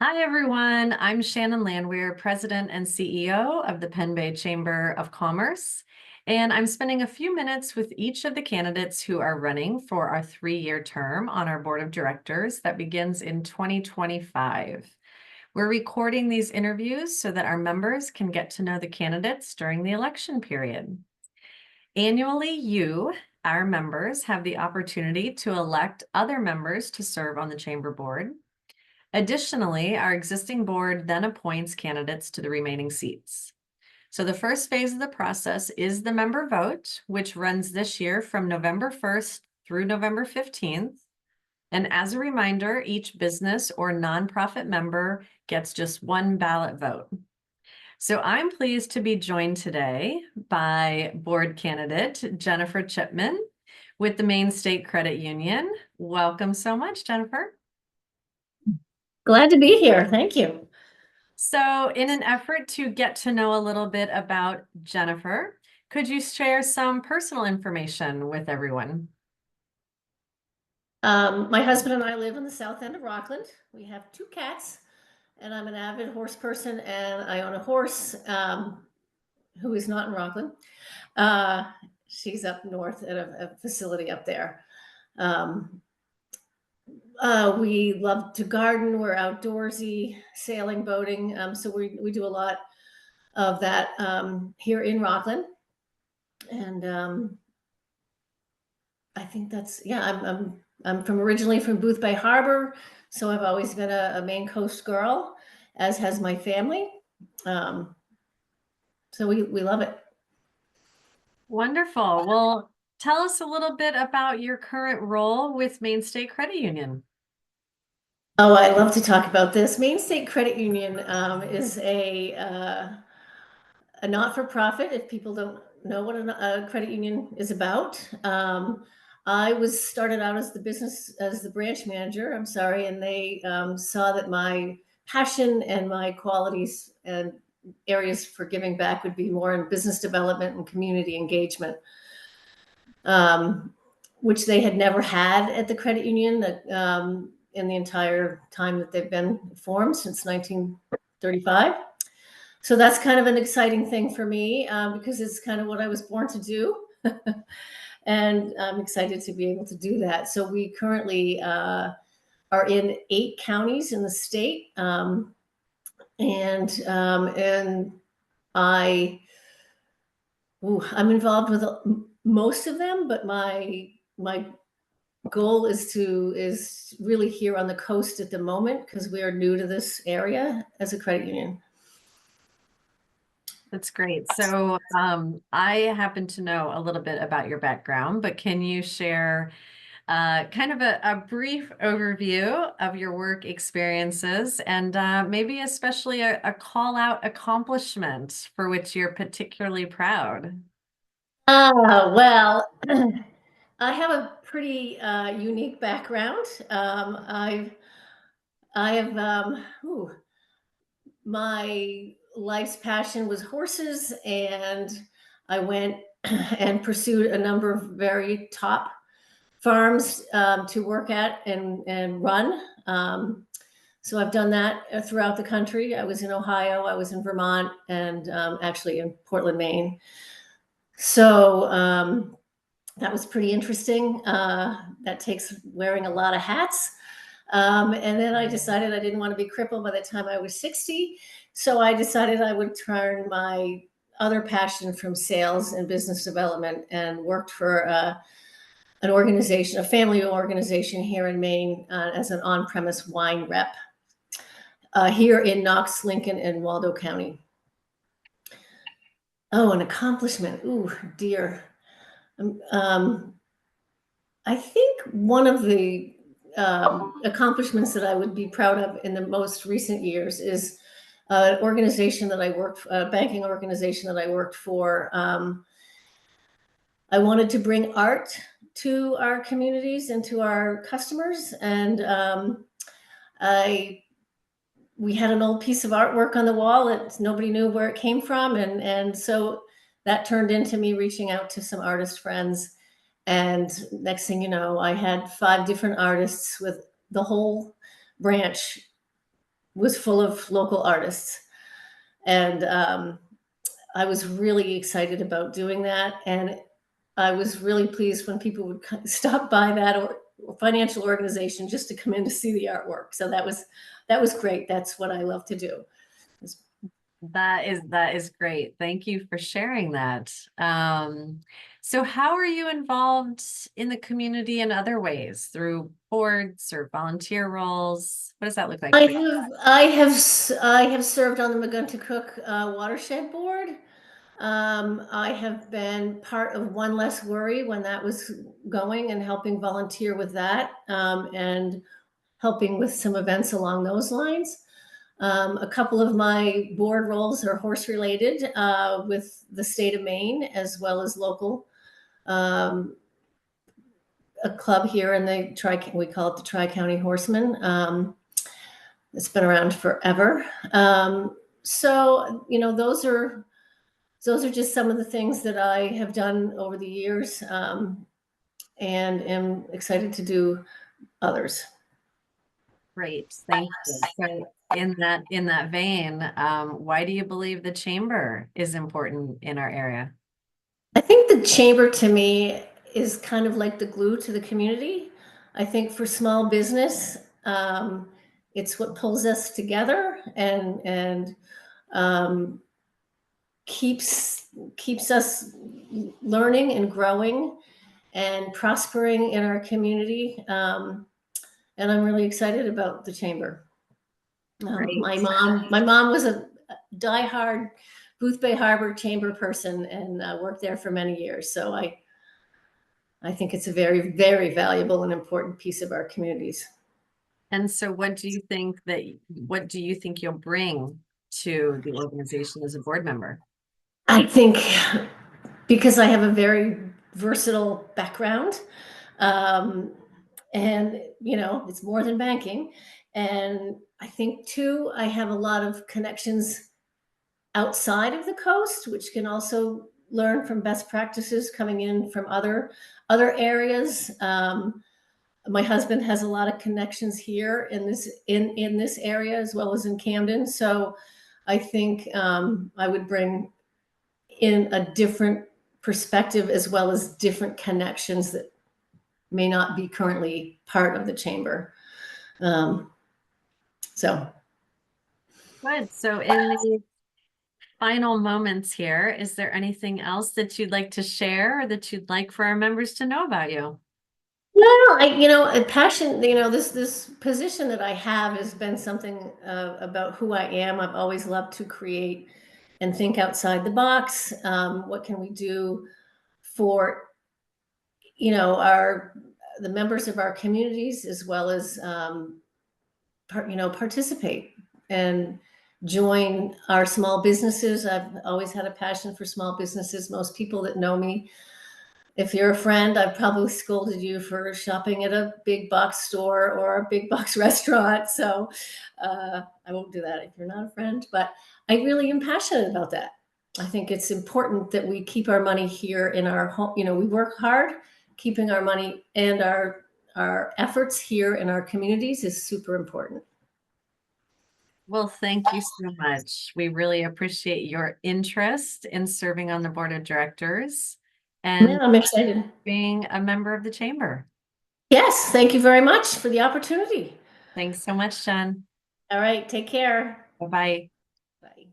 Hi, everyone. I'm Shannon Landwehr, President and CEO of the Penn Bay Chamber of Commerce. And I'm spending a few minutes with each of the candidates who are running for our 3-year term on our board of directors that begins in 2025. We're recording these interviews so that our members can get to know the candidates during the election period. Annually, you, our members, have the opportunity to elect other members to serve on the chamber board. Additionally, our existing board then appoints candidates to the remaining seats. So the first phase of the process is the member vote, which runs this year from November 1st through November 15th. And as a reminder, each business or nonprofit member gets just one ballot vote. So I'm pleased to be joined today by board candidate Jennifer Chipman with the Maine State Credit Union. Welcome so much, Jennifer. Glad to be here. Thank you. So in an effort to get to know a little bit about Jennifer, could you share some personal information with everyone? My husband and I live in the south end of Rockland. We have 2 cats, and I'm an avid horse person, and I own a horse who is not in Rockland. She's up north at a facility up there. Um, we love to garden. We're outdoorsy, sailing, boating. So we do a lot of that here in Rockland. And I think that's, yeah, I'm from originally from Booth Bay Harbor, so I've always been a Maine Coast girl, as has my family. Um, so we love it. Wonderful. Well, tell us a little bit about your current role with Maine State Credit Union. Oh, I love to talk about this. Maine State Credit Union is a not-for-profit. If people don't know what a credit union is about, I was started out as the branch manager. I'm sorry, and they saw that my passion and my qualities and areas for giving back would be more in business development and community engagement, which they had never had at the credit union in the entire time that they've been formed since 1935. So that's kind of an exciting thing for me because it's kind of what I was born to do. And I'm excited to be able to do that. So we currently are in 8 counties in the state. And I'm involved with most of them, but my goal is really here on the coast at the moment because we are new to this area as a credit union. That's great. So I happen to know a little bit about your background, but can you share kind of a brief overview of your work experiences and maybe especially a call out accomplishment for which you're particularly proud? Well, I have a pretty unique background. I have my life's passion was horses, and I went and pursued a number of very top farms to work at and run. So I've done that throughout the country. I was in Ohio, I was in Vermont, and actually in Portland, Maine. So that was pretty interesting. That takes wearing a lot of hats. And then I decided I didn't want to be crippled by the time I was 60. So I decided I would turn my other passion from sales and business development and worked for an organization, a family organization here in Maine as an on-premise wine rep here in Knox, Lincoln, and Waldo County. Oh, an accomplishment. Ooh, dear. I think one of the accomplishments that I would be proud of in the most recent years is an organization that I worked, a banking organization that I worked for. I wanted to bring art to our communities and to our customers, and we had an old piece of artwork on the wall that nobody knew where it came from, and so that turned into me reaching out to some artist friends. And next thing you know, I had 5 different artists with the whole branch was full of local artists. And I was really excited about doing that. And I was really pleased when people would stop by that or financial organization just to come in to see the artwork. So that was great. That's what I love to do. That is great. Thank you for sharing that. So how are you involved in the community in other ways through boards or volunteer roles? What does that look like for you? I have served on the McGuntacook Watershed Board. I have been part of One Less Worry when that was going and helping volunteer with that, and helping with some events along those lines. A couple of my board roles are horse related, with the state of Maine as well as local. A club here in the we call it the Tri-County Horsemen. It's been around forever. So, those are just some of the things that I have done over the years, and am excited to do others. Great, thank you. So in that vein, why do you believe the chamber is important in our area? I think the chamber to me is kind of like the glue to the community. I think for small business, it's what pulls us together and um, keeps us learning and growing and prospering in our community. And I'm really excited about the chamber. Great. My mom was a diehard Booth Bay Harbor Chamber person and worked there for many years. So I think it's a very, very valuable and important piece of our communities. And so what do you think you'll bring to the organization as a board member? I think because I have a very versatile background, um, and it's more than banking. And I think too, I have a lot of connections outside of the coast, which can also learn from best practices coming in from other areas. My husband has a lot of connections here in this area as well as in Camden. So I think I would bring in a different perspective as well as different connections that may not be currently part of the chamber. Um, so Good. So in the final moments here, is there anything else that you'd like to share or that you'd like for our members to know about you? well, a passion. This position that I have has been something about who I am. I've always loved to create and think outside the box. What can we do for our the members of our communities as well as participate and join our small businesses. I've always had a passion for small businesses. Most people that know me, if you're a friend, I've probably scolded you for shopping at a big box store or a big box restaurant. So I won't do that if you're not a friend, but I really am passionate about that. I think it's important that we keep our money here in our home. We work hard, keeping our money and our efforts here in our communities is super important. Well, thank you so much. We really appreciate your interest in serving on the board of directors Yeah, and I'm excited. being a member of the chamber. Yes, thank you very much for the opportunity. Thanks so much, Jen. All right, take care. Bye-bye. Bye.